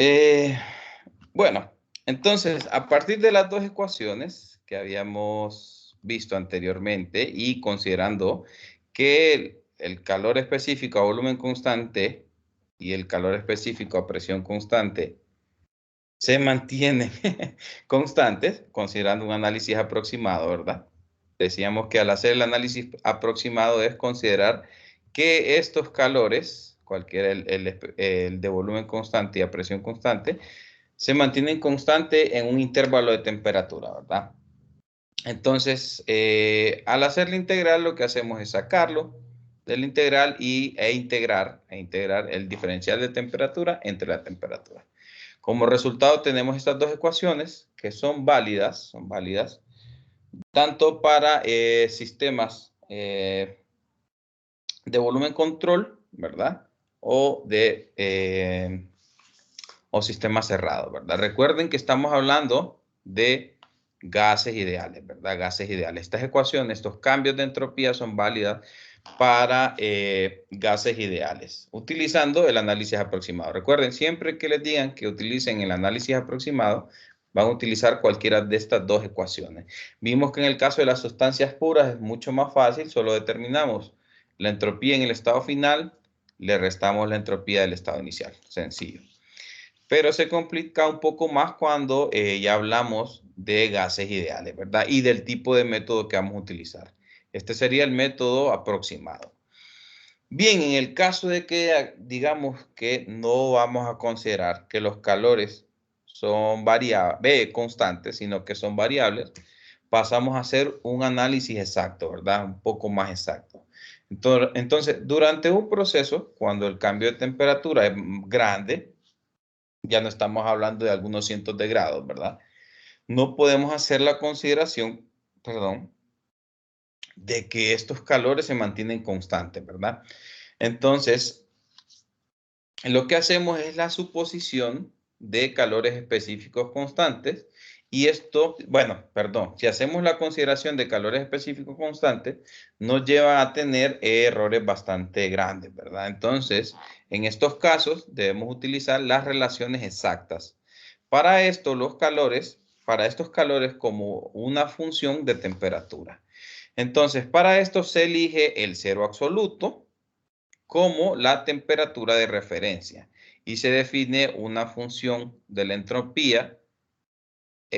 Eh, bueno, entonces, a partir de las dos ecuaciones que habíamos visto anteriormente y considerando que el calor específico a volumen constante y el calor específico a presión constante se mantienen constantes, considerando un análisis aproximado, ¿verdad? Decíamos que al hacer el análisis aproximado es considerar que estos calores, cualquiera el de volumen constante y a presión constante, se mantienen constantes en un intervalo de temperatura, ¿verdad? Entonces, al hacer la integral, lo que hacemos es sacarlo del integral e integrar el diferencial de temperatura entre la temperatura. Como resultado tenemos estas dos ecuaciones que son válidas tanto para sistemas de volumen control, ¿verdad? O sistemas cerrados, ¿verdad? Recuerden que estamos hablando de gases ideales, ¿verdad? Gases ideales. Estas ecuaciones, estos cambios de entropía son válidas para gases ideales, utilizando el análisis aproximado. Recuerden, siempre que les digan que utilicen el análisis aproximado, van a utilizar cualquiera de estas dos ecuaciones. Vimos que en el caso de las sustancias puras es mucho más fácil, solo determinamos la entropía en el estado final, le restamos la entropía del estado inicial. Sencillo. Pero se complica un poco más cuando ya hablamos de gases ideales, ¿verdad? Y del tipo de método que vamos a utilizar. Este sería el método aproximado. Bien, en el caso de que digamos que no vamos a considerar que los calores son constantes, sino que son variables, pasamos a hacer un análisis exacto, ¿verdad? Un poco más exacto. Entonces, durante un proceso, cuando el cambio de temperatura es grande, ya no estamos hablando de algunos cientos de grados, ¿verdad? No podemos hacer la consideración, perdón, de que estos calores se mantienen constantes, ¿verdad? Entonces, lo que hacemos es la suposición de calores específicos constantes y esto, bueno, perdón, si hacemos la consideración de calores específicos constantes, nos lleva a tener errores bastante grandes, ¿verdad? Entonces, en estos casos debemos utilizar las relaciones exactas. Para esto, para estos calores como una función de temperatura. Entonces, para esto se elige el cero absoluto como la temperatura de referencia y se define una función de la entropía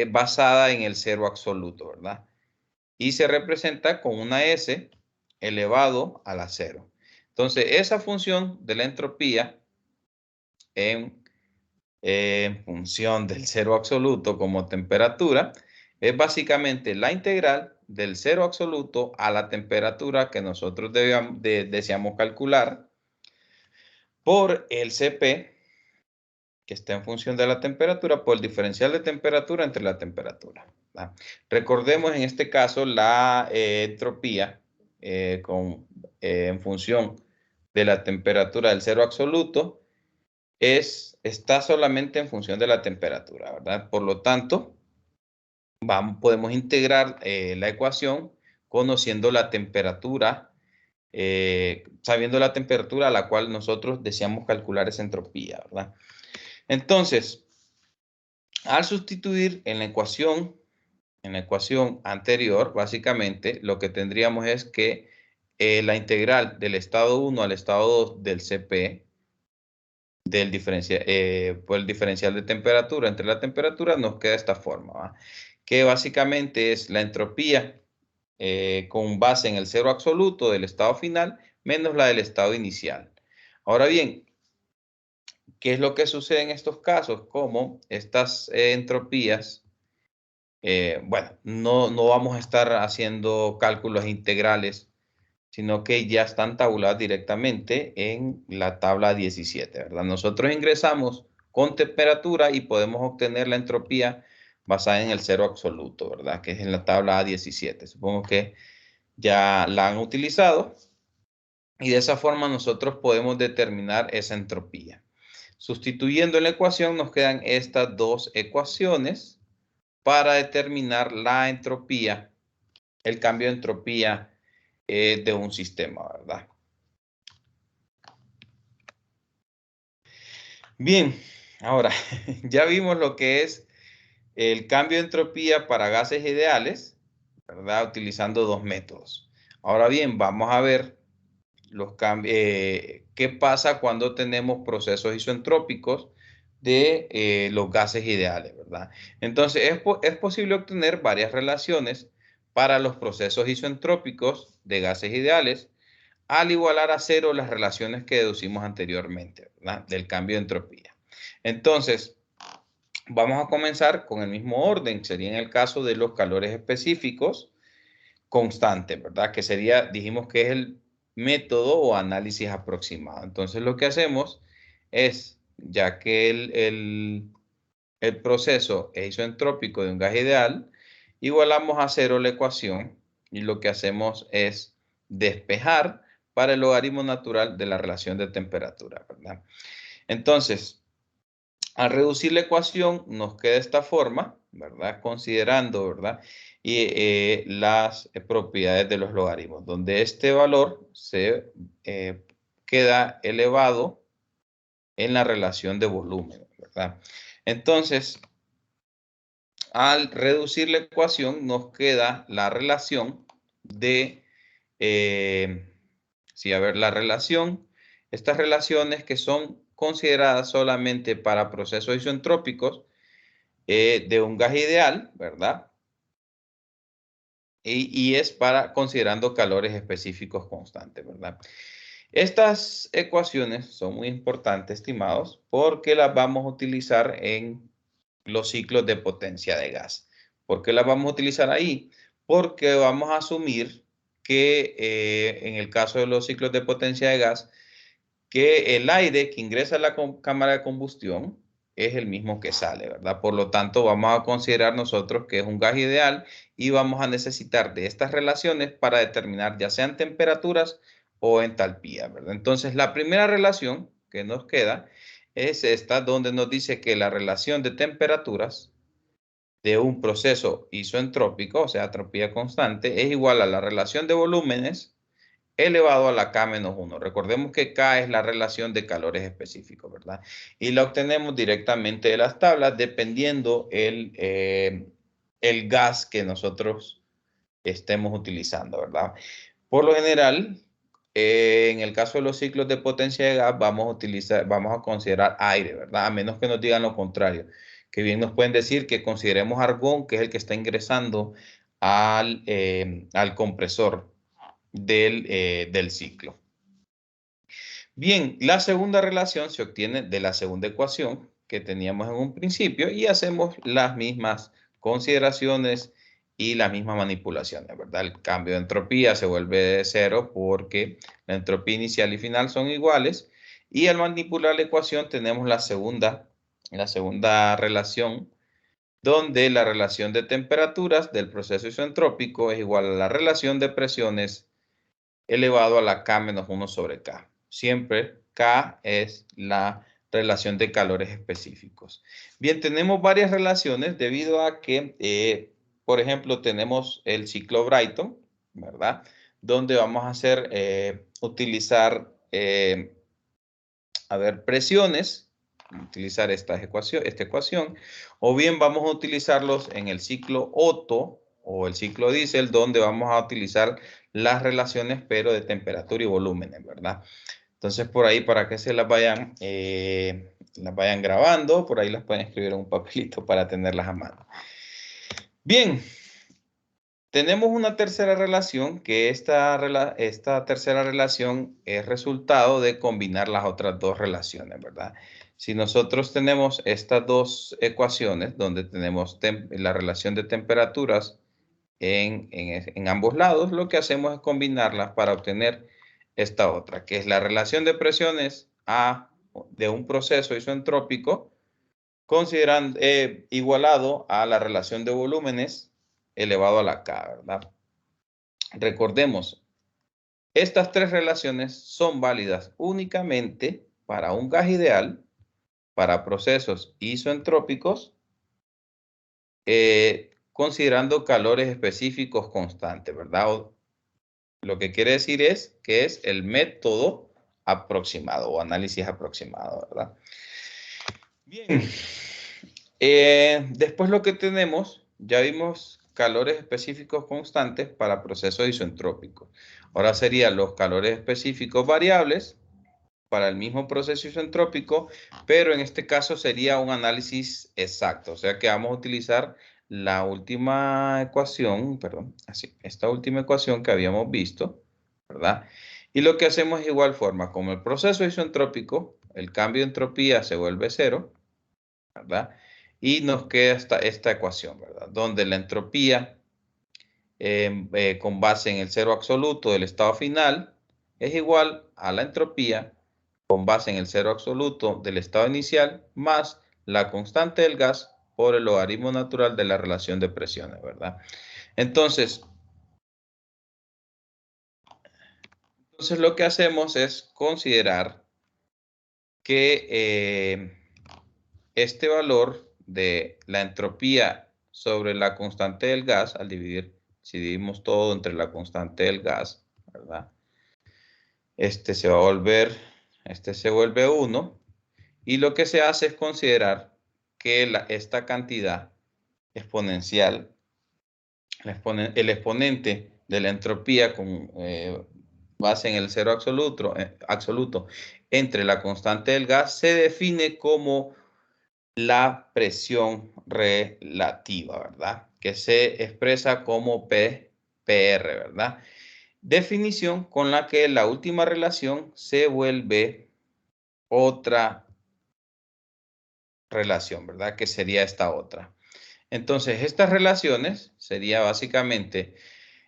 basada en el cero absoluto, ¿verdad? Y se representa con una S elevado a la cero. Entonces, esa función de la entropía en función del cero absoluto como temperatura es básicamente la integral del cero absoluto a la temperatura que nosotros deseamos calcular por el Cp, que está en función de la temperatura, por el diferencial de temperatura entre la temperatura, ¿verdad? Recordemos en este caso la entropía en función de la temperatura del cero absoluto está solamente en función de la temperatura, ¿verdad? Por lo tanto, podemos integrar la ecuación conociendo la temperatura, sabiendo la temperatura a la cual nosotros deseamos calcular esa entropía, ¿verdad? Entonces, al sustituir en la ecuación anterior, básicamente lo que tendríamos es que la integral del estado 1 al estado 2 del Cp por el diferencial de temperatura entre la temperatura nos queda de esta forma, ¿va? Que básicamente es la entropía con base en el cero absoluto del estado final menos la del estado inicial. Ahora bien, ¿qué es lo que sucede en estos casos? Como estas entropías, bueno, no vamos a estar haciendo cálculos integrales, sino que ya están tabuladas directamente en la tabla 17, ¿verdad? Nosotros ingresamos con temperatura y podemos obtener la entropía basada en el cero absoluto, ¿verdad? Que es en la tabla A17. Supongo que ya la han utilizado y de esa forma nosotros podemos determinar esa entropía. Sustituyendo en la ecuación nos quedan estas dos ecuaciones para determinar la entropía, el cambio de entropía de un sistema, ¿verdad? Bien, Ahora, ya vimos lo que es el cambio de entropía para gases ideales, ¿verdad? Utilizando dos métodos. Ahora bien, vamos a ver los cambios, qué pasa cuando tenemos procesos isentrópicos de los gases ideales, ¿verdad? Entonces, es posible obtener varias relaciones para los procesos isentrópicos de gases ideales al igualar a cero las relaciones que deducimos anteriormente, ¿verdad? Del cambio de entropía. Entonces, vamos a comenzar con el mismo orden. Sería en el caso de los calores específicos constantes, ¿verdad? Que sería, dijimos que es el método o análisis aproximado. Entonces, lo que hacemos es, ya que el proceso es isentrópico de un gas ideal, igualamos a cero la ecuación y lo que hacemos es despejar para el logaritmo natural de la relación de temperatura, ¿verdad? Entonces, al reducir la ecuación nos queda esta forma, ¿verdad? Considerando, ¿verdad? Y las propiedades de los logaritmos, donde este valor se queda elevado en la relación de volumen, ¿verdad? Entonces, al reducir la ecuación nos queda la relación de, sí, a ver, la relación, estas relaciones que son consideradas solamente para procesos isentrópicos de un gas ideal, ¿verdad? Y es para considerando calores específicos constantes, ¿verdad? Estas ecuaciones son muy importantes, estimados, porque las vamos a utilizar en los ciclos de potencia de gas. ¿Por qué las vamos a utilizar ahí? Porque vamos a asumir que en el caso de los ciclos de potencia de gas, que el aire que ingresa a la cámara de combustión es el mismo que sale, ¿verdad? Por lo tanto, vamos a considerar nosotros que es un gas ideal y vamos a necesitar de estas relaciones para determinar ya sean temperaturas o entalpía, ¿verdad? Entonces, la primera relación que nos queda es esta, donde nos dice que la relación de temperaturas de un proceso isentrópico, o sea, entropía constante, es igual a la relación de volúmenes elevado a la K-1. Recordemos que K es la relación de calores específicos, ¿verdad? Y la obtenemos directamente de las tablas dependiendo el gas que nosotros estemos utilizando, ¿verdad? Por lo general, en el caso de los ciclos de potencia de gas, vamos a considerar aire, ¿verdad? A menos que nos digan lo contrario, que bien nos pueden decir que consideremos argón, que es el que está ingresando al compresor del ciclo. Bien, la segunda relación se obtiene de la segunda ecuación que teníamos en un principio y hacemos las mismas consideraciones y las mismas manipulaciones, ¿verdad? El cambio de entropía se vuelve de cero porque la entropía inicial y final son iguales y al manipular la ecuación tenemos la segunda relación donde la relación de temperaturas del proceso isentrópico es igual a la relación de presiones elevado a la K-1 sobre K. Siempre K es la relación de calores específicos. Bien, tenemos varias relaciones debido a que, por ejemplo, tenemos el ciclo Brayton, ¿verdad? Donde vamos a utilizar, presiones, utilizar esta ecuación, o bien vamos a utilizarlos en el ciclo Otto o el ciclo Diesel, donde vamos a utilizar las relaciones, pero de temperatura y volúmenes, ¿verdad? Entonces, por ahí, para que se las vayan grabando, por ahí las pueden escribir en un papelito para tenerlas a mano. Bien, tenemos una tercera relación, que esta tercera relación es resultado de combinar las otras dos relaciones, ¿verdad? Si nosotros tenemos estas dos ecuaciones, donde tenemos la relación de temperaturas en ambos lados, lo que hacemos es combinarlas para obtener esta otra, que es la relación de presiones de un proceso isentrópico, considerando igualado a la relación de volúmenes elevado a la K, ¿verdad? Recordemos, estas tres relaciones son válidas únicamente para un gas ideal, para procesos isentrópicos, considerando calores específicos constantes, ¿verdad? Lo que quiere decir es que es el método aproximado o análisis aproximado, ¿verdad? Bien. Después lo que tenemos, ya vimos calores específicos constantes para procesos isentrópicos. Ahora serían los calores específicos variables para el mismo proceso isentrópico, pero en este caso sería un análisis exacto. O sea que vamos a utilizar la última ecuación, perdón, así, esta última ecuación que habíamos visto, ¿verdad? Y lo que hacemos es igual forma, como el proceso isentrópico, el cambio de entropía se vuelve cero, ¿verdad? Y nos queda esta ecuación, ¿verdad? Donde la entropía con base en el cero absoluto del estado final es igual a la entropía con base en el cero absoluto del estado inicial más la constante del gas por el logaritmo natural de la relación de presiones, ¿verdad? Entonces lo que hacemos es considerar que este valor de la entropía sobre la constante del gas, al dividir, si dividimos todo entre la constante del gas, ¿verdad? Este se vuelve 1, y lo que se hace es considerar que esta cantidad exponencial, el exponente de la entropía con base en el cero absoluto entre la constante del gas se define como la presión relativa, ¿verdad? Que se expresa como PR, ¿verdad? Definición con la que la última relación se vuelve otra relación, ¿verdad? Que sería esta otra. Entonces, estas relaciones sería básicamente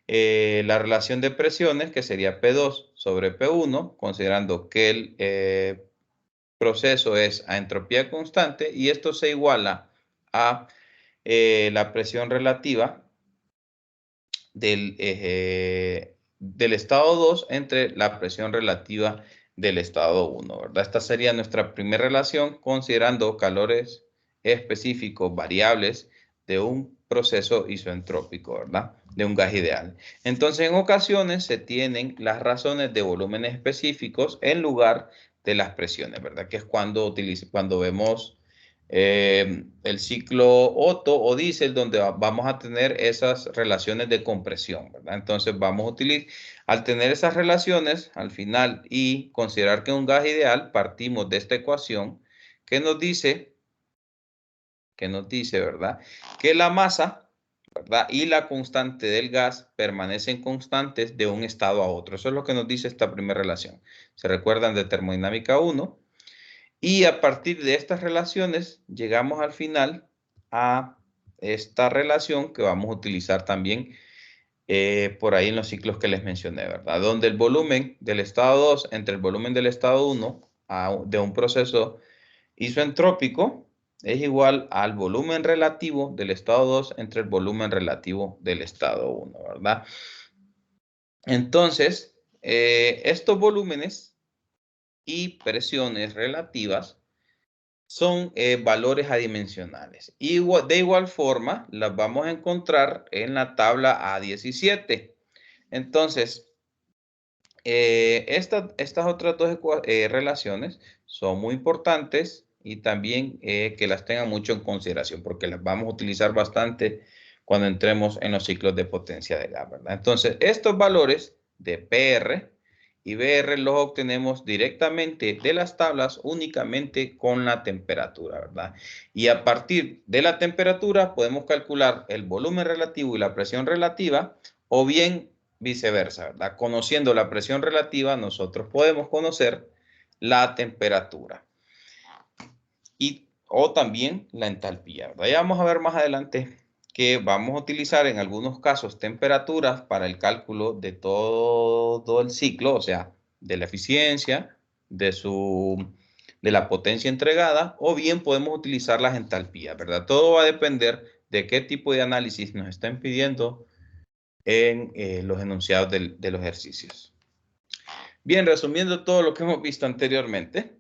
la relación de presiones, que sería P2 sobre P1, considerando que el proceso es a entropía constante, y esto se iguala a la presión relativa del estado 2 entre la presión relativa del estado 1, ¿verdad? Esta sería nuestra primera relación, considerando calores específicos variables de un proceso isoentrópico, ¿verdad? De un gas ideal. Entonces, en ocasiones se tienen las razones de volúmenes específicos en lugar de las presiones, ¿verdad? Que es cuando vemos el ciclo Otto o diésel, donde vamos a tener esas relaciones de compresión, ¿verdad? Entonces vamos a utilizar, al tener esas relaciones al final y considerar que es un gas ideal, partimos de esta ecuación que nos dice, ¿verdad? Que la masa, ¿verdad? Y la constante del gas permanecen constantes de un estado a otro. Eso es lo que nos dice esta primera relación. ¿Se recuerdan de termodinámica 1? Y a partir de estas relaciones llegamos al final a esta relación que vamos a utilizar también por ahí en los ciclos que les mencioné, ¿verdad? Donde el volumen del estado 2 entre el volumen del estado 1 de un proceso isoentrópico es igual al volumen relativo del estado 2 entre el volumen relativo del estado 1, ¿verdad? Entonces, estos volúmenes y presiones relativas son valores adimensionales. De igual forma, las vamos a encontrar en la tabla A17. Entonces, estas otras dos relaciones son muy importantes, y también que las tengan mucho en consideración, porque las vamos a utilizar bastante cuando entremos en los ciclos de potencia de gas, ¿verdad? Entonces, estos valores de PR y BR los obtenemos directamente de las tablas únicamente con la temperatura, ¿verdad? Y a partir de la temperatura podemos calcular el volumen relativo y la presión relativa, o bien viceversa, ¿verdad? Conociendo la presión relativa, nosotros podemos conocer la temperatura o también la entalpía, ¿verdad? Ya vamos a ver más adelante que vamos a utilizar en algunos casos temperaturas para el cálculo de todo el ciclo, o sea, de la eficiencia, de la potencia entregada, o bien podemos utilizar las entalpías, ¿verdad? Todo va a depender de qué tipo de análisis nos estén pidiendo en los enunciados de los ejercicios. Bien, resumiendo todo lo que hemos visto anteriormente,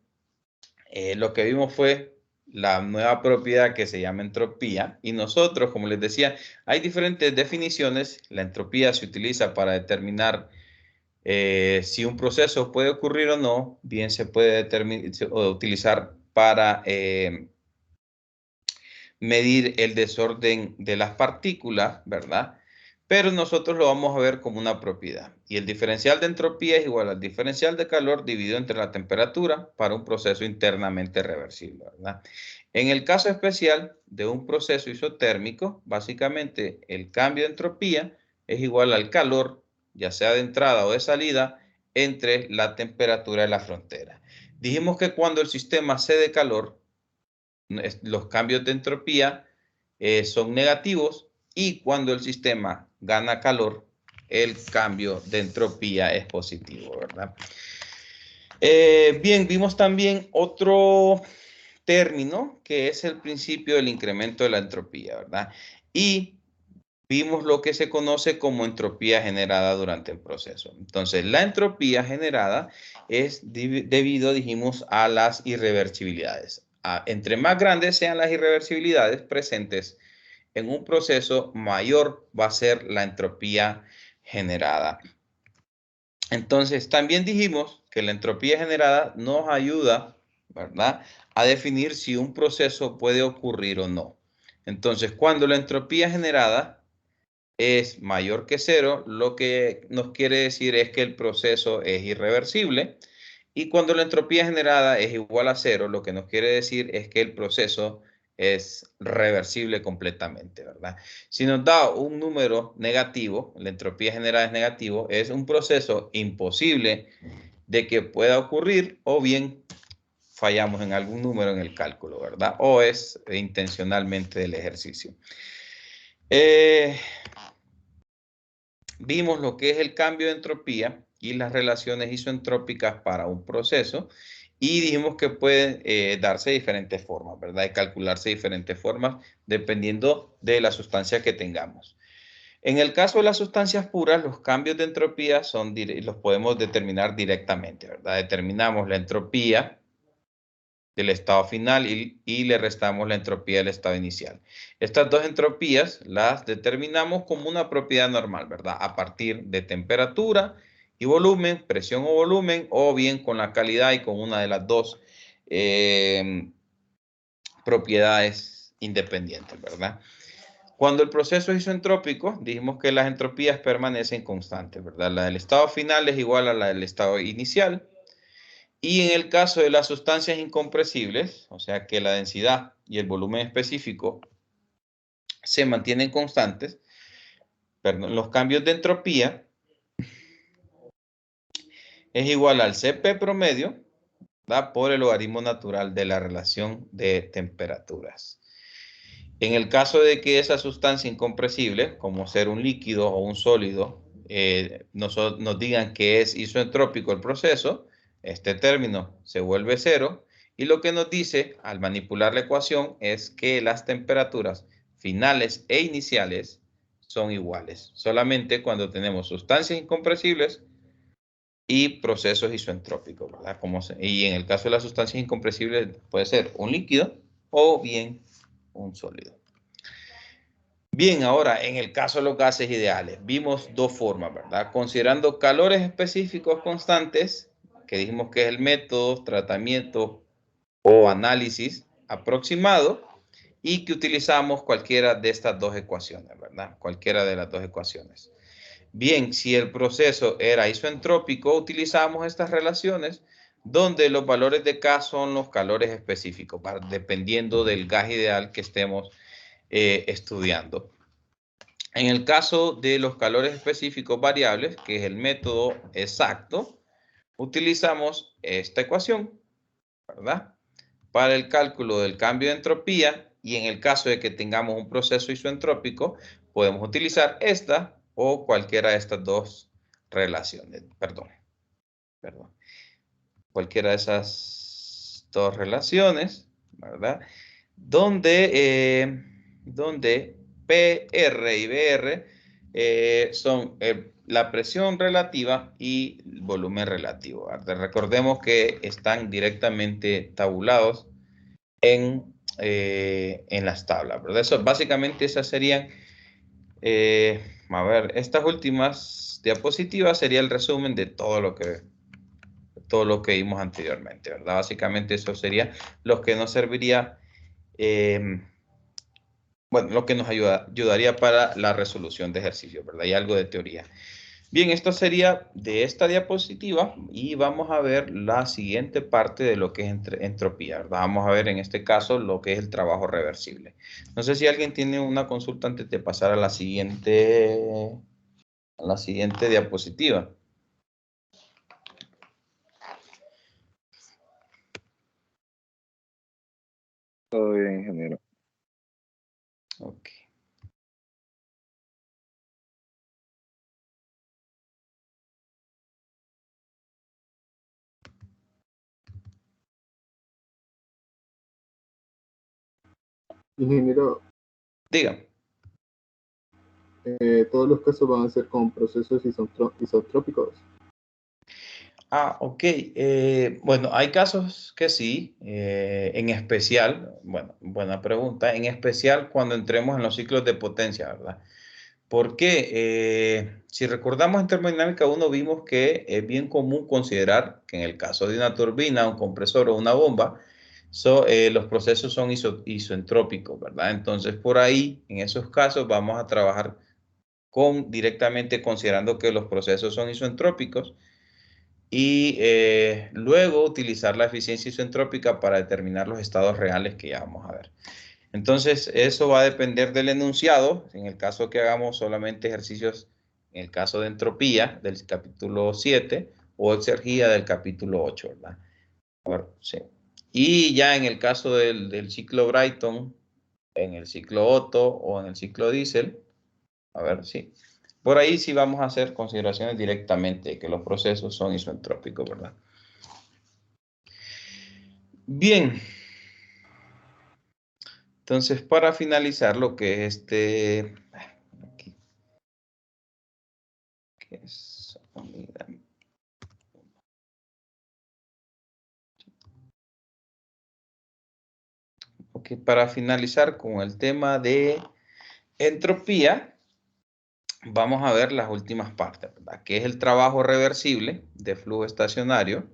lo que vimos fue la nueva propiedad que se llama entropía, y nosotros, como les decía, hay diferentes definiciones. La entropía se utiliza para determinar si un proceso puede ocurrir o no, bien se puede utilizar para medir el desorden de las partículas, ¿verdad? Pero nosotros lo vamos a ver como una propiedad. Y el diferencial de entropía es igual al diferencial de calor dividido entre la temperatura para un proceso internamente reversible, ¿verdad? En el caso especial de un proceso isotérmico, básicamente el cambio de entropía es igual al calor, ya sea de entrada o de salida, entre la temperatura y la frontera. Dijimos que cuando el sistema cede calor, los cambios de entropía son negativos, y cuando el sistema gana calor, el cambio de entropía es positivo, ¿verdad? Bien, vimos también otro término que es el principio del incremento de la entropía, ¿verdad? Y vimos lo que se conoce como entropía generada durante el proceso. Entonces, la entropía generada es debido, dijimos, a las irreversibilidades. Entre más grandes sean las irreversibilidades presentes en un proceso, mayor va a ser la entropía generada. Entonces, también dijimos que la entropía generada nos ayuda, ¿verdad?, a definir si un proceso puede ocurrir o no. Entonces, cuando la entropía generada es mayor que cero, lo que nos quiere decir es que el proceso es irreversible. Y cuando la entropía generada es igual a cero, lo que nos quiere decir es que el proceso es reversible completamente, ¿verdad? Si nos da un número negativo, la entropía generada es negativo, es un proceso imposible de que pueda ocurrir, o bien fallamos en algún número en el cálculo, ¿verdad? O es intencionalmente del ejercicio. Vimos lo que es el cambio de entropía y las relaciones isoentrópicas para un proceso, y dijimos que pueden darse de diferentes formas, ¿verdad? Y calcularse de diferentes formas dependiendo de la sustancia que tengamos. En el caso de las sustancias puras, los cambios de entropía los podemos determinar directamente, ¿verdad? Determinamos la entropía del estado final y le restamos la entropía del estado inicial. Estas dos entropías las determinamos como una propiedad normal, ¿verdad? A partir de temperatura y volumen, presión o volumen, o bien con la calidad y con una de las dos propiedades independientes, ¿verdad? Cuando el proceso es isentrópico, dijimos que las entropías permanecen constantes, ¿verdad? La del estado final es igual a la del estado inicial. Y en el caso de las sustancias incompresibles, o sea que la densidad y el volumen específico se mantienen constantes, perdón, los cambios de entropía es igual al Cp promedio, ¿verdad?, por el logaritmo natural de la relación de temperaturas. En el caso de que esa sustancia incompresible, como ser un líquido o un sólido, nos digan que es isoentrópico el proceso, este término se vuelve cero, y lo que nos dice al manipular la ecuación es que las temperaturas finales e iniciales son iguales, solamente cuando tenemos sustancias incompresibles y procesos isoentrópicos, ¿verdad? Y en el caso de las sustancias incompresibles puede ser un líquido o bien un sólido. Bien, ahora en el caso de los gases ideales, vimos dos formas, ¿verdad? Considerando calores específicos constantes, que dijimos que es el método, tratamiento o análisis aproximado, y que utilizamos cualquiera de estas dos ecuaciones, ¿verdad? Cualquiera de las dos ecuaciones. Bien, si el proceso era isoentrópico, utilizamos estas relaciones donde los valores de K son los calores específicos, dependiendo del gas ideal que estemos estudiando. En el caso de los calores específicos variables, que es el método exacto, utilizamos esta ecuación, ¿verdad?, para el cálculo del cambio de entropía, y en el caso de que tengamos un proceso isoentrópico, podemos utilizar esta o cualquiera de estas dos relaciones. Perdón. Cualquiera de esas dos relaciones, ¿verdad? Donde PR y BR son la presión relativa y el volumen relativo, ¿verdad? Recordemos que están directamente tabulados en las tablas, ¿verdad? Eso, básicamente esas serían, a ver, estas últimas diapositivas sería el resumen de todo lo que vimos anteriormente, ¿verdad? Básicamente eso sería lo que nos serviría bueno, lo que nos ayudaría para la resolución de ejercicios, ¿verdad? Y algo de teoría. Bien, esto sería de esta diapositiva y vamos a ver la siguiente parte de lo que es entropía, ¿verdad? Vamos a ver en este caso lo que es el trabajo reversible. No sé si alguien tiene una consulta antes de pasar a la siguiente diapositiva. Todo bien, ingeniero. Ok. Ingeniero, Diga. todos los casos van a ser con procesos isotrópicos. Ah, ok. Bueno, hay casos que sí, en especial, bueno, buena pregunta, en especial cuando entremos en los ciclos de potencia, ¿verdad? Porque si recordamos en termodinámica 1 vimos que es bien común considerar que en el caso de una turbina, un compresor o una bomba, los procesos son isoentrópicos, ¿verdad? Entonces por ahí, en esos casos, vamos a trabajar directamente considerando que los procesos son isoentrópicos y luego utilizar la eficiencia isentrópica para determinar los estados reales que ya vamos a ver. Entonces, eso va a depender del enunciado, en el caso que hagamos solamente ejercicios, en el caso de entropía del capítulo 7 o exergía del capítulo 8, ¿verdad? A ver, sí. Y ya en el caso del ciclo Brighton, en el ciclo Otto o en el ciclo Diesel, a ver, sí. Por ahí sí vamos a hacer consideraciones directamente, que los procesos son isentrópicos, ¿verdad? Bien. Entonces, para finalizar lo que es aquí, ¿qué es? Ok, para finalizar con el tema de entropía, vamos a ver las últimas partes, ¿verdad? Que es el trabajo reversible de flujo estacionario,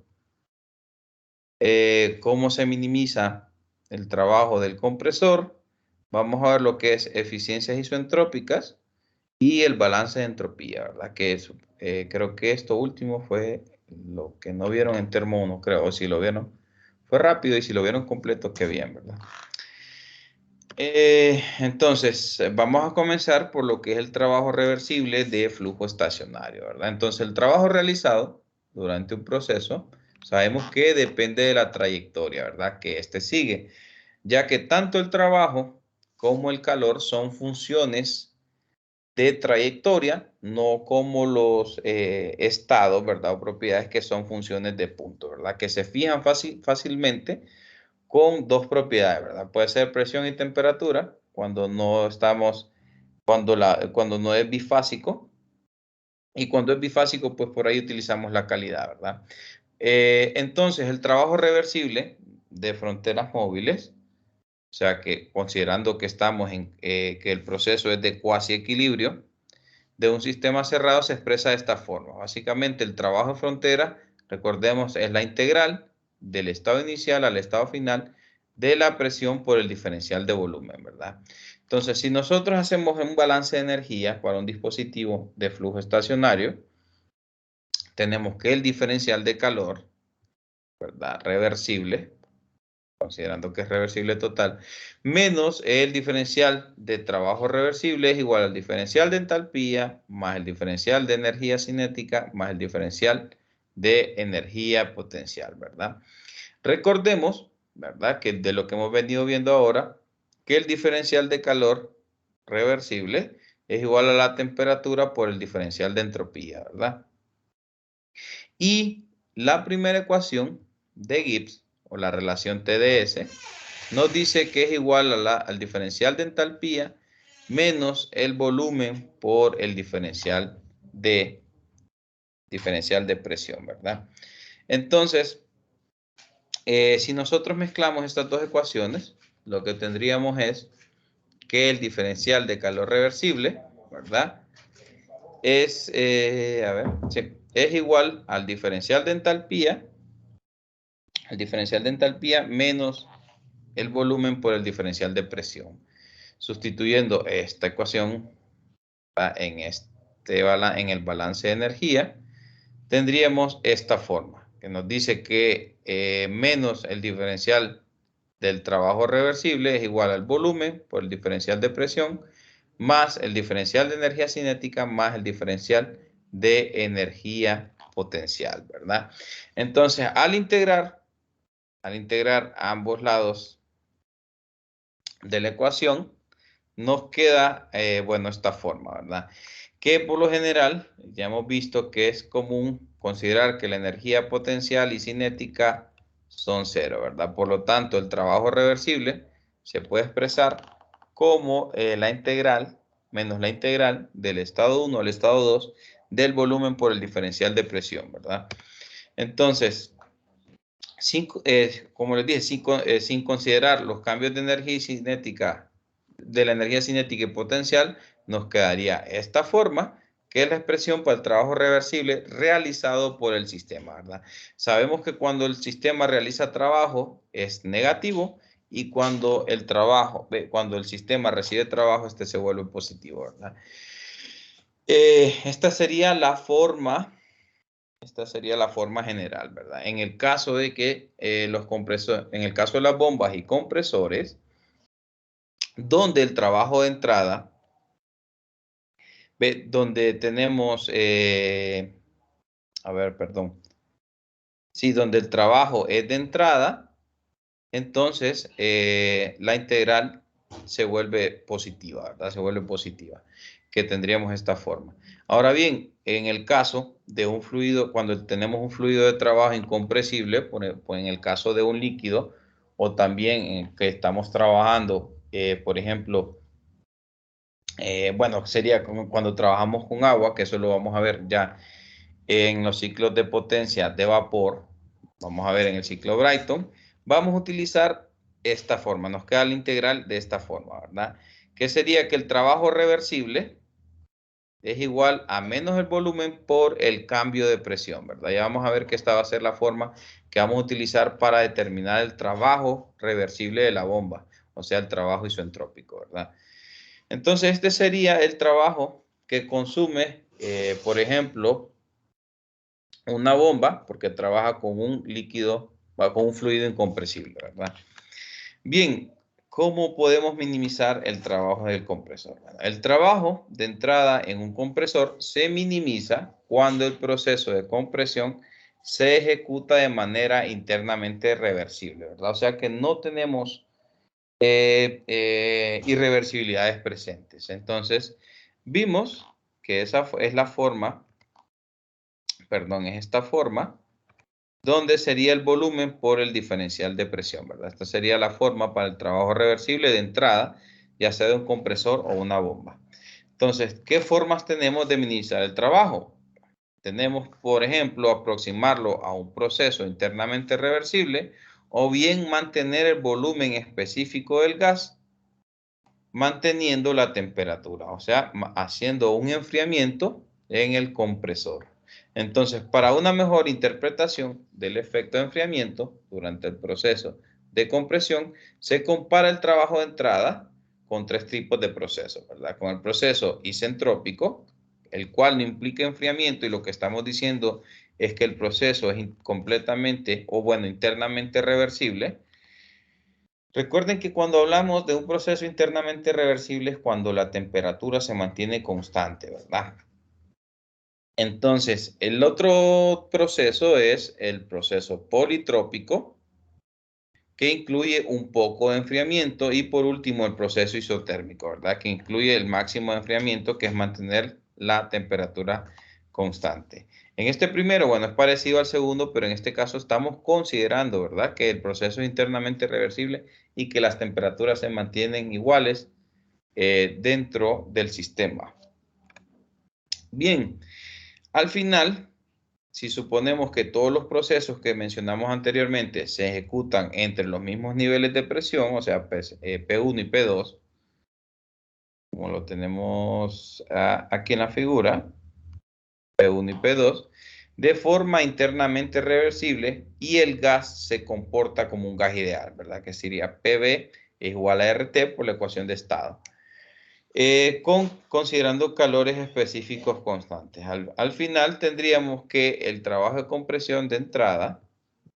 cómo se minimiza el trabajo del compresor, vamos a ver lo que es eficiencias isoentrópicas y el balance de entropía, ¿verdad? Que es, creo que esto último fue lo que no vieron en termo 1, creo, o si lo vieron, fue rápido y si lo vieron completo, qué bien, ¿verdad? Entonces, vamos a comenzar por lo que es el trabajo reversible de flujo estacionario, ¿verdad? Entonces, el trabajo realizado durante un proceso, sabemos que depende de la trayectoria, ¿verdad? Que éste sigue, ya que tanto el trabajo como el calor son funciones de trayectoria, no como los estados, ¿verdad? O propiedades que son funciones de punto, ¿verdad? Que se fijan fácilmente con dos propiedades, ¿verdad? Puede ser presión y temperatura cuando no estamos, cuando no es bifásico. Y cuando es bifásico, pues por ahí utilizamos la calidad, ¿verdad? Entonces, el trabajo reversible de fronteras móviles, o sea que considerando que estamos que el proceso es de cuasi equilibrio de un sistema cerrado, se expresa de esta forma. Básicamente, el trabajo de frontera, recordemos, es la integral del estado inicial al estado final de la presión por el diferencial de volumen, ¿verdad? Entonces, si nosotros hacemos un balance de energía para un dispositivo de flujo estacionario, tenemos que el diferencial de calor, ¿verdad? Reversible, considerando que es reversible total, menos el diferencial de trabajo reversible es igual al diferencial de entalpía más el diferencial de energía cinética más el diferencial de energía potencial, ¿verdad? Recordemos, ¿verdad? Que de lo que hemos venido viendo ahora, que el diferencial de calor reversible es igual a la temperatura por el diferencial de entropía, ¿verdad? Y la primera ecuación de Gibbs, o la relación TdS, nos dice que es igual al diferencial de entalpía menos el volumen por el diferencial de presión, ¿verdad? Entonces, si nosotros mezclamos estas dos ecuaciones, lo que tendríamos es que el diferencial de calor reversible, ¿verdad? Es, a ver, sí, es igual al diferencial de entalpía menos el volumen por el diferencial de presión. sustituyendo esta ecuación en el balance de energía, tendríamos esta forma, que nos dice que menos el diferencial del trabajo reversible es igual al volumen por el diferencial de presión, más el diferencial de energía cinética, más el diferencial de energía potencial, ¿verdad? Entonces, al integrar a ambos lados de la ecuación, nos queda, bueno, esta forma, ¿verdad? Que por lo general ya hemos visto que es común considerar que la energía potencial y cinética son cero, ¿verdad? Por lo tanto, el trabajo reversible se puede expresar como la integral menos la integral del estado 1 al estado 2 del volumen por el diferencial de presión, ¿verdad? Entonces, como les dije, sin considerar los cambios de energía cinética, de la energía cinética y potencial, nos quedaría esta forma, que es la expresión para el trabajo reversible realizado por el sistema, ¿verdad? Sabemos que cuando el sistema realiza trabajo es negativo y cuando el sistema recibe trabajo, este se vuelve positivo, ¿verdad? Esta sería la forma general, ¿verdad? En el caso de que en el caso de las bombas y compresores, donde el trabajo de entrada, donde tenemos, donde el trabajo es de entrada, entonces la integral se vuelve positiva, ¿verdad? Se vuelve positiva, que tendríamos esta forma. Ahora bien, en el caso de un fluido, cuando tenemos un fluido de trabajo incompresible, pues en el caso de un líquido, o también en que estamos trabajando, por ejemplo, bueno, sería como cuando trabajamos con agua, que eso lo vamos a ver ya en los ciclos de potencia de vapor. Vamos a ver en el ciclo Brayton. Vamos a utilizar esta forma. Nos queda la integral de esta forma, ¿verdad? Que sería que el trabajo reversible es igual a menos el volumen por el cambio de presión, ¿verdad? Ya vamos a ver que esta va a ser la forma que vamos a utilizar para determinar el trabajo reversible de la bomba, o sea, el trabajo isoentrópico, ¿verdad? Entonces, este sería el trabajo que consume, por ejemplo, una bomba, porque trabaja con un líquido, con un fluido incompresible, ¿verdad? Bien, ¿cómo podemos minimizar el trabajo del compresor? Bueno, el trabajo de entrada en un compresor se minimiza cuando el proceso de compresión se ejecuta de manera internamente reversible, ¿verdad? O sea que no tenemos irreversibilidades presentes. Entonces, vimos que esa es la forma, perdón, es esta forma, donde sería el volumen por el diferencial de presión, ¿verdad? Esta sería la forma para el trabajo reversible de entrada, ya sea de un compresor o una bomba. Entonces, ¿qué formas tenemos de minimizar el trabajo? Tenemos, por ejemplo, aproximarlo a un proceso internamente reversible o bien mantener el volumen específico del gas manteniendo la temperatura, o sea, haciendo un enfriamiento en el compresor. Entonces, para una mejor interpretación del efecto de enfriamiento durante el proceso de compresión, se compara el trabajo de entrada con tres tipos de procesos, ¿verdad? Con el proceso isentrópico, el cual no implica enfriamiento y lo que estamos diciendo es que el proceso es completamente, o bueno, internamente reversible. Recuerden que cuando hablamos de un proceso internamente reversible es cuando la temperatura se mantiene constante, ¿verdad? Entonces, el otro proceso es el proceso politrópico, que incluye un poco de enfriamiento, y por último el proceso isotérmico, ¿verdad? Que incluye el máximo de enfriamiento, que es mantener la temperatura constante. En este primero, bueno, es parecido al segundo, pero en este caso estamos considerando, ¿verdad?, que el proceso es internamente reversible y que las temperaturas se mantienen iguales dentro del sistema. Bien, al final, si suponemos que todos los procesos que mencionamos anteriormente se ejecutan entre los mismos niveles de presión, o sea, P1 y P2, como lo tenemos aquí en la figura, P1 y P2, de forma internamente reversible, y el gas se comporta como un gas ideal, ¿verdad? Que sería PV es igual a RT por la ecuación de estado. Considerando calores específicos constantes. Al final tendríamos que el trabajo de compresión de entrada,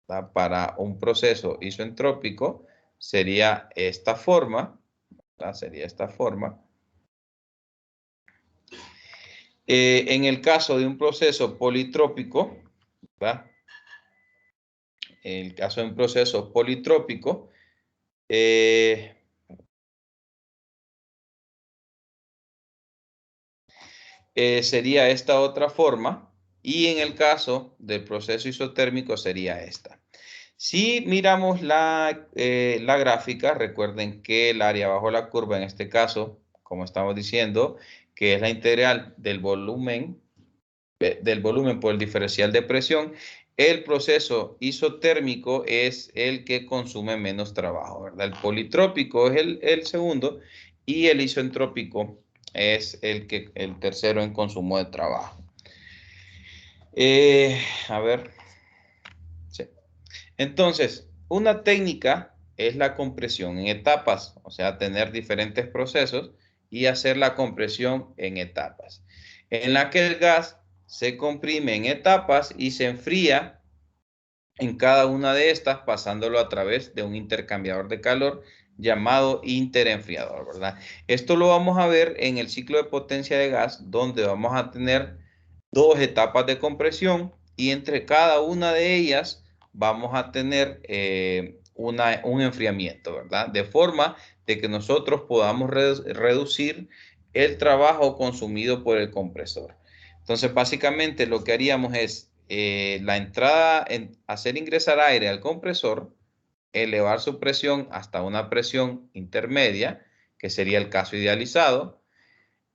¿verdad?, para un proceso isoentrópico sería esta forma, ¿verdad? Sería esta forma. En el caso de un proceso politrópico, ¿verdad?, en el caso de un proceso politrópico, sería esta otra forma, y en el caso del proceso isotérmico sería esta. Si miramos la gráfica, recuerden que el área bajo la curva, en este caso, como estamos diciendo, que es la integral del volumen por el diferencial de presión, el proceso isotérmico es el que consume menos trabajo, ¿verdad? El politrópico es el segundo y el isoentrópico es el tercero en consumo de trabajo. A ver. Sí. Entonces, una técnica es la compresión en etapas, o sea, tener diferentes procesos y hacer la compresión en etapas, en la que el gas se comprime en etapas y se enfría en cada una de estas, pasándolo a través de un intercambiador de calor llamado interenfriador, ¿verdad? Esto lo vamos a ver en el ciclo de potencia de gas, donde vamos a tener dos etapas de compresión y entre cada una de ellas vamos a tener un enfriamiento, ¿verdad? De forma de que nosotros podamos reducir el trabajo consumido por el compresor. Entonces, básicamente lo que haríamos es la entrada, hacer ingresar aire al compresor, elevar su presión hasta una presión intermedia, que sería el caso idealizado,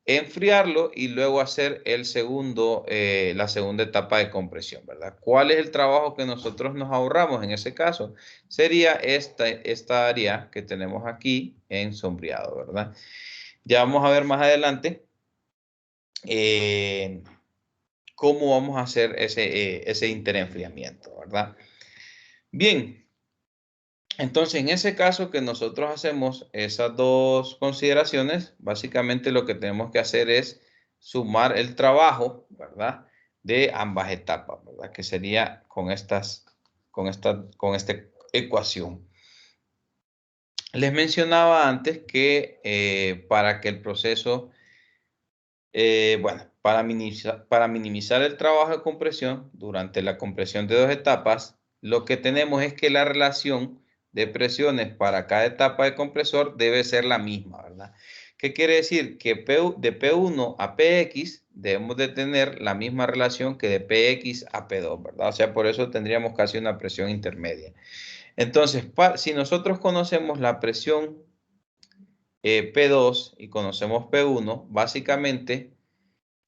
enfriarlo y luego hacer la segunda etapa de compresión, ¿verdad? ¿Cuál es el trabajo que nosotros nos ahorramos en ese caso? Sería esta área que tenemos aquí en sombreado, ¿verdad? Ya vamos a ver más adelante cómo vamos a hacer ese interenfriamiento, ¿verdad? Bien, entonces en ese caso que nosotros hacemos esas dos consideraciones, básicamente lo que tenemos que hacer es sumar el trabajo, ¿verdad?, de ambas etapas, ¿verdad?, que sería con esta ecuación. Les mencionaba antes que para que el proceso, para minimizar el trabajo de compresión durante la compresión de dos etapas, lo que tenemos es que la relación de presiones para cada etapa de compresor debe ser la misma, ¿verdad? ¿Qué quiere decir? Que de P1 a PX debemos de tener la misma relación que de PX a P2, ¿verdad? O sea, por eso tendríamos casi una presión intermedia. Entonces, si nosotros conocemos la presión P2 y conocemos P1, básicamente,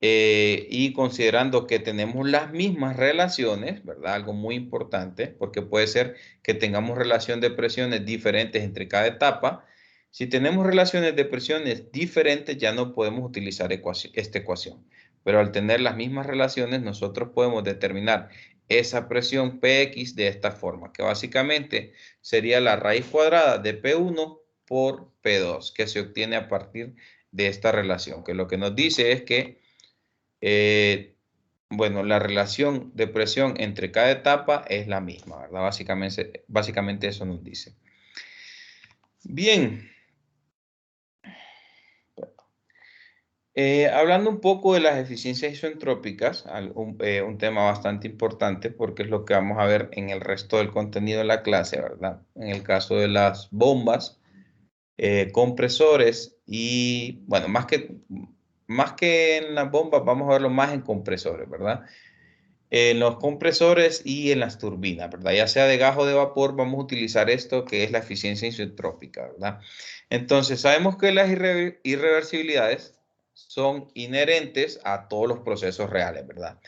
y considerando que tenemos las mismas relaciones, ¿verdad? Algo muy importante, porque puede ser que tengamos relación de presiones diferentes entre cada etapa. Si tenemos relaciones de presiones diferentes, ya no podemos utilizar esta ecuación. Pero al tener las mismas relaciones, nosotros podemos determinar esa presión Px de esta forma, que básicamente sería la raíz cuadrada de P1 por P2, que se obtiene a partir de esta relación, que lo que nos dice es que la relación de presión entre cada etapa es la misma, ¿verdad? Básicamente eso nos dice. Bien. Hablando un poco de las eficiencias isoentrópicas, un tema bastante importante porque es lo que vamos a ver en el resto del contenido de la clase, ¿verdad? En el caso de las bombas, compresores y, bueno, más que en las bombas, vamos a verlo más en compresores, ¿verdad? En los compresores y en las turbinas, ¿verdad? Ya sea de gas o de vapor, vamos a utilizar esto que es la eficiencia isentrópica, ¿verdad? Entonces, sabemos que las irreversibilidades son inherentes a todos los procesos reales, ¿verdad?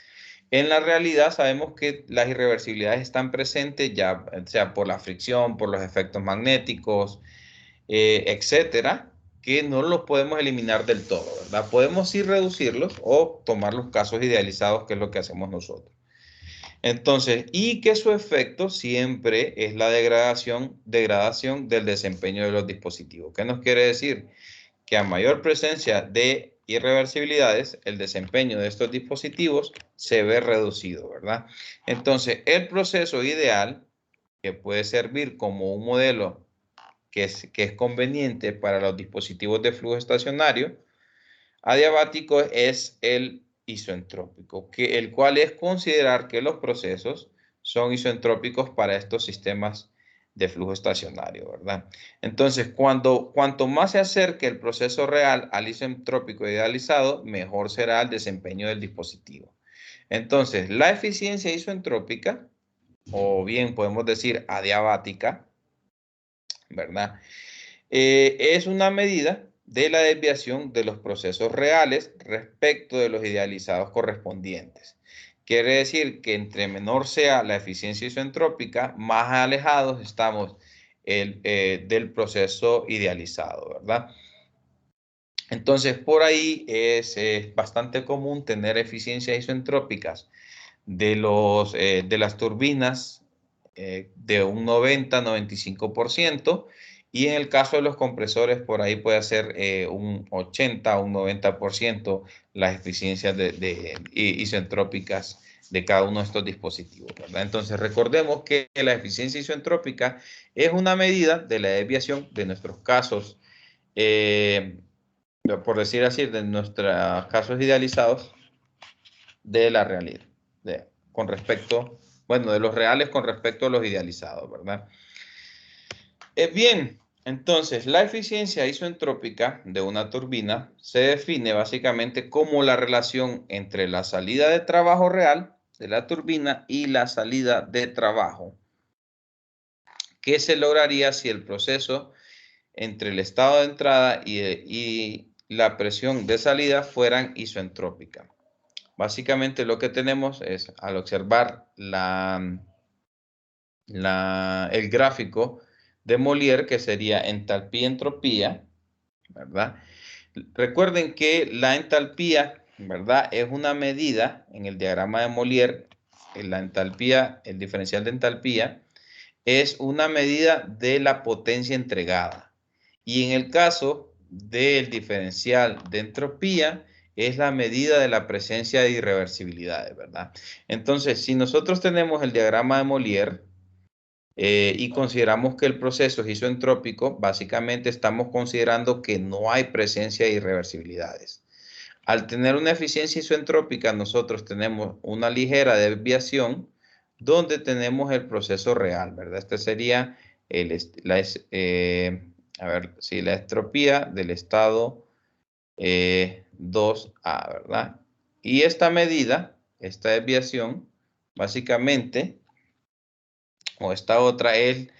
En la realidad sabemos que las irreversibilidades están presentes ya sea por la fricción, por los efectos magnéticos, etcétera, que no los podemos eliminar del todo, ¿verdad? Podemos sí reducirlos o tomar los casos idealizados, que es lo que hacemos nosotros. Entonces, y que su efecto siempre es la degradación del desempeño de los dispositivos. ¿Qué nos quiere decir? Que a mayor presencia de irreversibilidades, el desempeño de estos dispositivos se ve reducido, ¿verdad? Entonces, el proceso ideal, que puede servir como un modelo que es conveniente para los dispositivos de flujo estacionario adiabático, es el isoentrópico, el cual es considerar que los procesos son isoentrópicos para estos sistemas de flujo estacionario, ¿verdad? Entonces, cuanto más se acerque el proceso real al isoentrópico idealizado, mejor será el desempeño del dispositivo. Entonces, la eficiencia isoentrópica, o bien podemos decir adiabática, ¿verdad? Es una medida de la desviación de los procesos reales respecto de los idealizados correspondientes. Quiere decir que entre menor sea la eficiencia isoentrópica, más alejados estamos del proceso idealizado, ¿verdad? Entonces, por ahí es bastante común tener eficiencias isoentrópicas de las turbinas de un 90-95%, y en el caso de los compresores por ahí puede ser un 80 o un 90% las eficiencias isoentrópicas de cada uno de estos dispositivos, ¿verdad? Entonces recordemos que la eficiencia isoentrópica es una medida de la desviación de nuestros casos, por decir así, de nuestros casos idealizados de la realidad, con respecto, bueno, de los reales con respecto a los idealizados, ¿verdad? Bien, entonces la eficiencia isoentrópica de una turbina se define básicamente como la relación entre la salida de trabajo real de la turbina y la salida de trabajo que se lograría si el proceso entre el estado de entrada y la presión de salida fueran isoentrópicas. Básicamente lo que tenemos es, al observar el gráfico de Molière, que sería entalpía-entropía, ¿verdad? Recuerden que la entalpía, ¿verdad?, es una medida en el diagrama de Molière. La entalpía, el diferencial de entalpía, es una medida de la potencia entregada. Y en el caso del diferencial de entropía, es la medida de la presencia de irreversibilidades, ¿verdad? Entonces, si nosotros tenemos el diagrama de Molière y consideramos que el proceso es isoentrópico, básicamente estamos considerando que no hay presencia de irreversibilidades. Al tener una eficiencia isoentrópica, nosotros tenemos una ligera desviación donde tenemos el proceso real, ¿verdad? Este sería la entropía del estado 2A, ¿verdad? Y esta medida, esta desviación, básicamente, o esta otra esta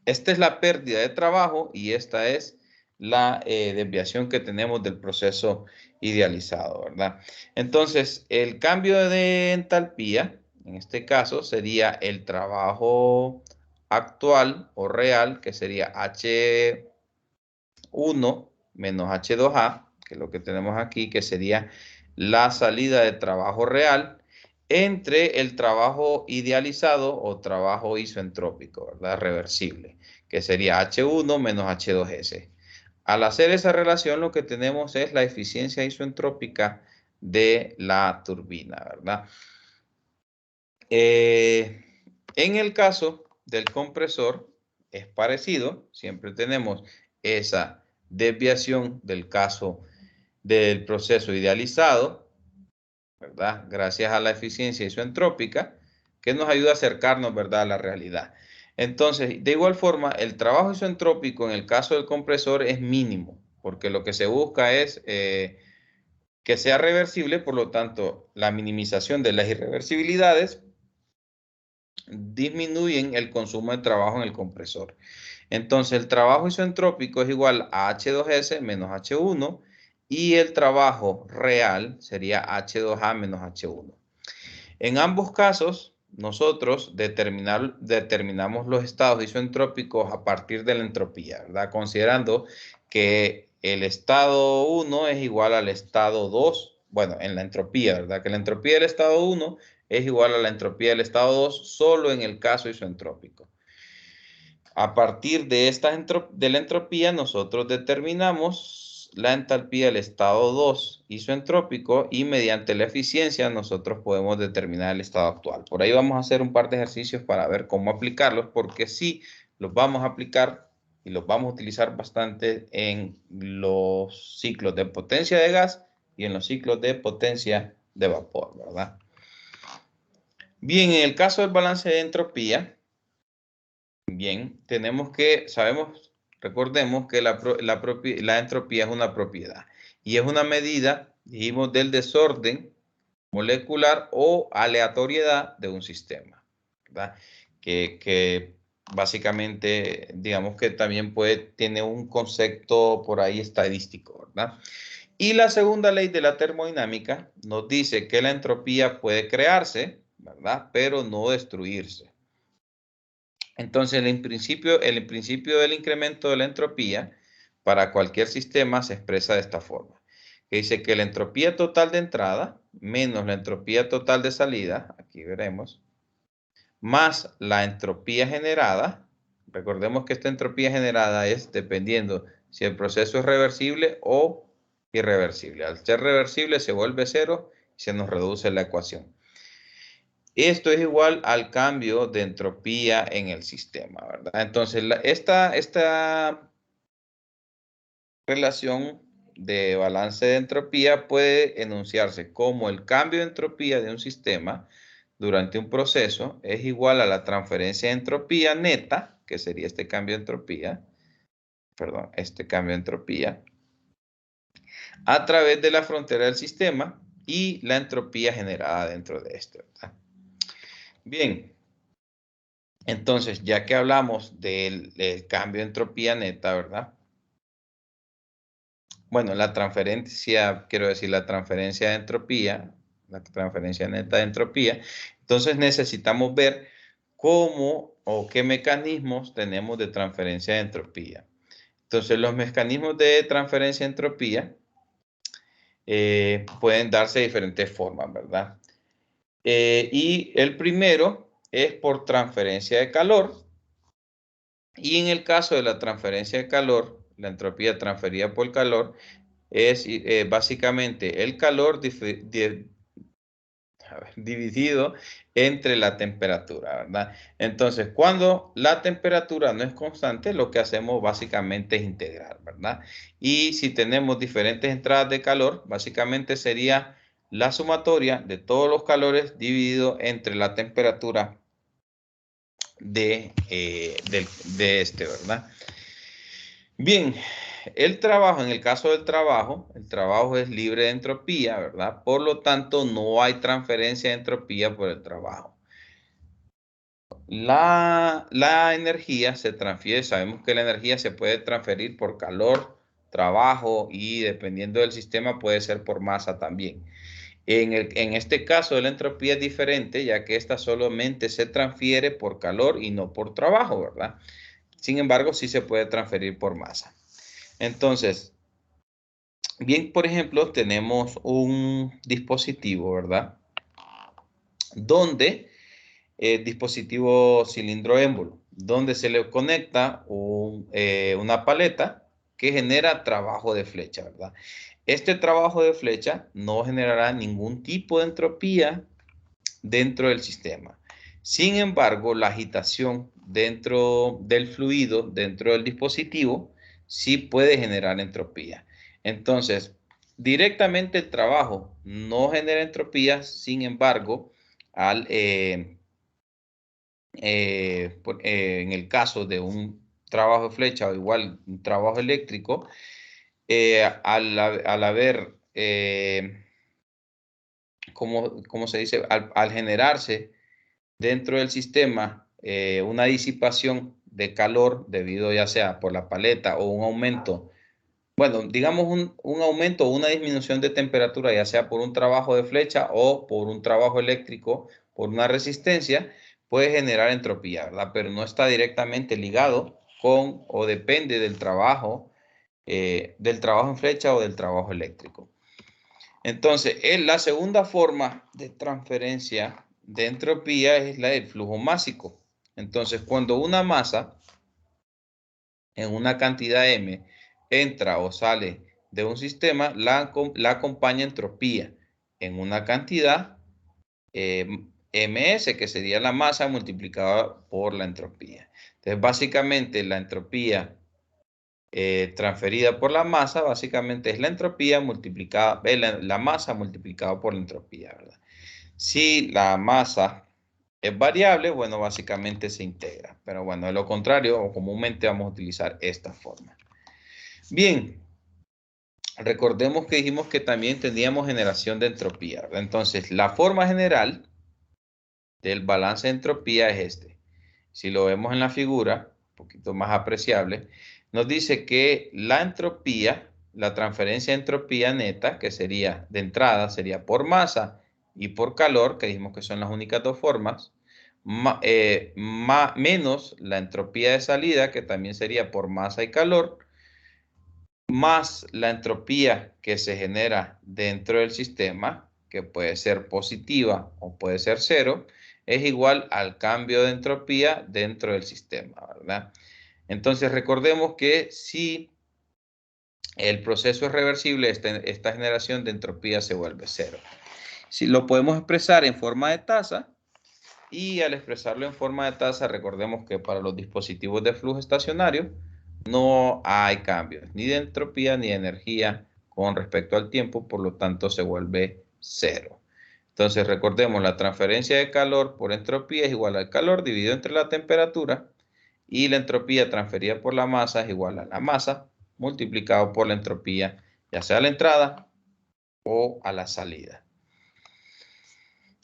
es la pérdida de trabajo y esta es la desviación que tenemos del proceso idealizado, ¿verdad? Entonces, el cambio de entalpía, en este caso, sería el trabajo actual o real, que sería H1 menos H2A, que es lo que tenemos aquí, que sería la salida de trabajo real entre el trabajo idealizado o trabajo isoentrópico, ¿verdad? Reversible, que sería H1 menos H2S. Al hacer esa relación, lo que tenemos es la eficiencia isoentrópica de la turbina, ¿verdad? En el caso del compresor es parecido, siempre tenemos esa desviación del caso del proceso idealizado, ¿verdad? Gracias a la eficiencia isoentrópica, que nos ayuda a acercarnos, ¿verdad?, a la realidad. Entonces, de igual forma, el trabajo isoentrópico en el caso del compresor es mínimo, porque lo que se busca es que sea reversible, por lo tanto, la minimización de las irreversibilidades disminuyen el consumo de trabajo en el compresor. Entonces, el trabajo isoentrópico es igual a H2S menos H1, y el trabajo real sería H2A menos H1. En ambos casos, nosotros determinamos los estados isoentrópicos a partir de la entropía, ¿verdad? Considerando que el estado 1 es igual al estado 2, bueno, en la entropía, ¿verdad? Que la entropía del estado 1 es igual a la entropía del estado 2 solo en el caso isoentrópico. A partir de la entropía, nosotros determinamos la entalpía del estado 2 isoentrópico y mediante la eficiencia nosotros podemos determinar el estado actual. Por ahí vamos a hacer un par de ejercicios para ver cómo aplicarlos, porque sí los vamos a aplicar y los vamos a utilizar bastante en los ciclos de potencia de gas y en los ciclos de potencia de vapor, ¿verdad? Bien, en el caso del balance de entropía, bien, recordemos que la entropía es una propiedad y es una medida, dijimos, del desorden molecular o aleatoriedad de un sistema, ¿verdad? Que básicamente, digamos que también tiene un concepto por ahí estadístico, ¿verdad? Y la segunda ley de la termodinámica nos dice que la entropía puede crearse, ¿verdad? Pero no destruirse. Entonces, el principio del incremento de la entropía para cualquier sistema se expresa de esta forma. Que dice que la entropía total de entrada menos la entropía total de salida, aquí veremos, más la entropía generada. Recordemos que esta entropía generada es dependiendo si el proceso es reversible o irreversible. Al ser reversible se vuelve cero y se nos reduce la ecuación. Esto es igual al cambio de entropía en el sistema, ¿verdad? Entonces, esta relación de balance de entropía puede enunciarse como el cambio de entropía de un sistema durante un proceso es igual a la transferencia de entropía neta, que sería este cambio de entropía, a través de la frontera del sistema y la entropía generada dentro de este, ¿verdad? Bien, entonces, ya que hablamos del cambio de entropía neta, ¿verdad? Bueno, la transferencia de entropía, la transferencia neta de entropía. Entonces, necesitamos ver cómo o qué mecanismos tenemos de transferencia de entropía. Entonces, los mecanismos de transferencia de entropía pueden darse de diferentes formas, ¿verdad? Y el primero es por transferencia de calor. Y en el caso de la transferencia de calor, la entropía transferida por calor es básicamente el calor dividido entre la temperatura, ¿verdad? Entonces, cuando la temperatura no es constante, lo que hacemos básicamente es integrar, ¿verdad? Y si tenemos diferentes entradas de calor, básicamente sería la sumatoria de todos los calores dividido entre la temperatura de este, ¿verdad? Bien, en el caso del trabajo, el trabajo es libre de entropía, ¿verdad? Por lo tanto, no hay transferencia de entropía por el trabajo. La energía se transfiere, sabemos que la energía se puede transferir por calor, trabajo y dependiendo del sistema puede ser por masa también. En este caso de la entropía es diferente, ya que esta solamente se transfiere por calor y no por trabajo, ¿verdad? Sin embargo, sí se puede transferir por masa. Entonces, bien, por ejemplo, tenemos un dispositivo, ¿verdad? Donde dispositivo cilindro émbolo, donde se le conecta una paleta que genera trabajo de flecha, ¿verdad? Este trabajo de flecha no generará ningún tipo de entropía dentro del sistema. Sin embargo, la agitación dentro del fluido, dentro del dispositivo, sí puede generar entropía. Entonces, directamente el trabajo no genera entropía, sin embargo, en el caso de un trabajo de flecha o igual un trabajo eléctrico, al haber, ¿cómo se dice? Al generarse dentro del sistema una disipación de calor debido ya sea por la paleta o un aumento, bueno, digamos un aumento o una disminución de temperatura, ya sea por un trabajo de flecha o por un trabajo eléctrico, por una resistencia, puede generar entropía, ¿verdad? Pero no está directamente ligado con o depende del trabajo en flecha o del trabajo eléctrico. Entonces, la segunda forma de transferencia de entropía es la del flujo másico. Entonces, cuando una masa en una cantidad M entra o sale de un sistema, la acompaña entropía en una cantidad ms, que sería la masa multiplicada por la entropía. Entonces, básicamente, la entropía transferida por la masa, básicamente es la entropía multiplicada, la masa multiplicada por la entropía, ¿verdad? Si la masa es variable, bueno, básicamente se integra. Pero bueno, de lo contrario, o comúnmente vamos a utilizar esta forma. Bien, recordemos que dijimos que también teníamos generación de entropía, ¿verdad? Entonces, la forma general del balance de entropía es este. Si lo vemos en la figura, un poquito más apreciable, nos dice que la entropía, la transferencia de entropía neta, que sería de entrada, sería por masa y por calor, que dijimos que son las únicas dos formas, menos la entropía de salida, que también sería por masa y calor, más la entropía que se genera dentro del sistema, que puede ser positiva o puede ser cero, es igual al cambio de entropía dentro del sistema, ¿verdad? Entonces recordemos que si el proceso es reversible, esta generación de entropía se vuelve cero. Si lo podemos expresar en forma de tasa, y al expresarlo en forma de tasa, recordemos que para los dispositivos de flujo estacionario no hay cambios ni de entropía ni de energía con respecto al tiempo, por lo tanto se vuelve cero. Entonces recordemos, la transferencia de calor por entropía es igual al calor dividido entre la temperatura, y la entropía transferida por la masa es igual a la masa multiplicado por la entropía, ya sea a la entrada o a la salida.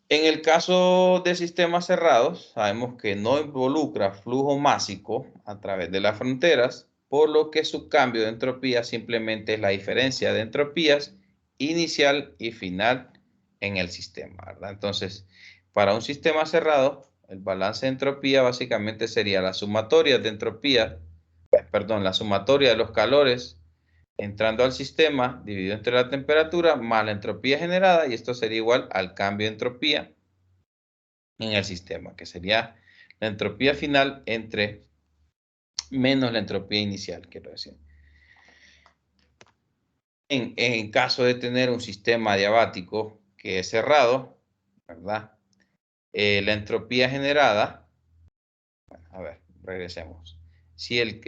En el caso de sistemas cerrados, sabemos que no involucra flujo másico a través de las fronteras, por lo que su cambio de entropía simplemente es la diferencia de entropías inicial y final en el sistema, ¿verdad? Entonces, para un sistema cerrado, el balance de entropía básicamente sería la sumatoria de entropía, la sumatoria de los calores entrando al sistema dividido entre la temperatura más la entropía generada, y esto sería igual al cambio de entropía en el sistema, que sería la entropía final entre menos la entropía inicial, quiero decir. En caso de tener un sistema adiabático que es cerrado, ¿verdad? La entropía generada, bueno, a ver, regresemos. Si el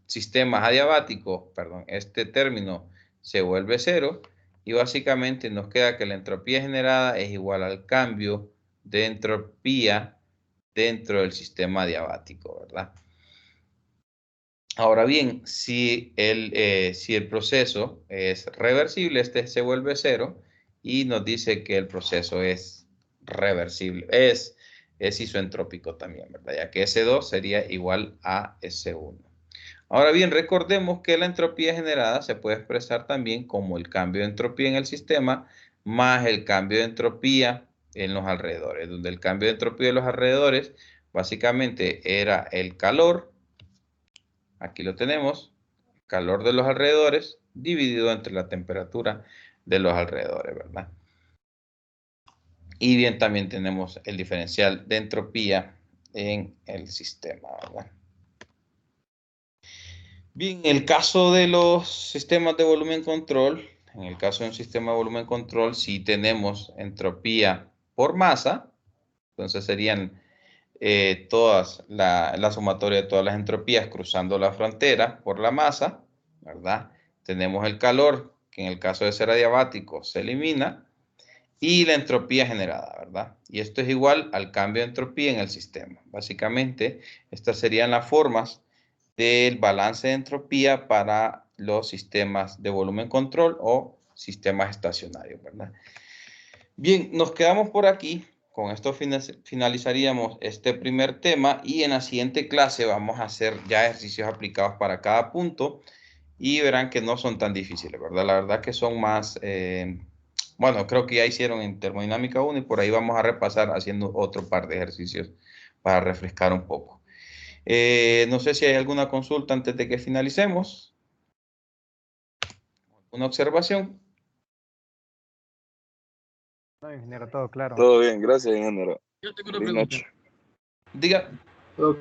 sistema es adiabático, perdón, este término se vuelve cero, y básicamente nos queda que la entropía generada es igual al cambio de entropía dentro del sistema adiabático, ¿verdad? Ahora bien, si el proceso es reversible, este se vuelve cero y nos dice que el proceso es reversible, es isoentrópico también, ¿verdad? Ya que S2 sería igual a S1. Ahora bien, recordemos que la entropía generada se puede expresar también como el cambio de entropía en el sistema más el cambio de entropía en los alrededores, donde el cambio de entropía en los alrededores básicamente era el calor. Aquí lo tenemos, calor de los alrededores dividido entre la temperatura de los alrededores, ¿verdad? Y bien, también tenemos el diferencial de entropía en el sistema, ¿verdad? Bien, en el caso de los sistemas de volumen control, en el caso de un sistema de volumen control, si tenemos entropía por masa, entonces serían todas la sumatoria de todas las entropías cruzando la frontera por la masa, ¿verdad? Tenemos el calor, que en el caso de ser adiabático se elimina, y la entropía generada, ¿verdad? Y esto es igual al cambio de entropía en el sistema. Básicamente, estas serían las formas del balance de entropía para los sistemas de volumen control o sistemas estacionarios, ¿verdad? Bien, nos quedamos por aquí. Con esto finalizaríamos este primer tema, y en la siguiente clase vamos a hacer ya ejercicios aplicados para cada punto y verán que no son tan difíciles, ¿verdad? La verdad que son más, bueno, creo que ya hicieron en termodinámica 1 y por ahí vamos a repasar haciendo otro par de ejercicios para refrescar un poco. No sé si hay alguna consulta antes de que finalicemos. ¿Una observación? No, ingeniero, todo claro. Todo bien, gracias, ingeniero. Yo tengo una Buenas pregunta. noches. Diga,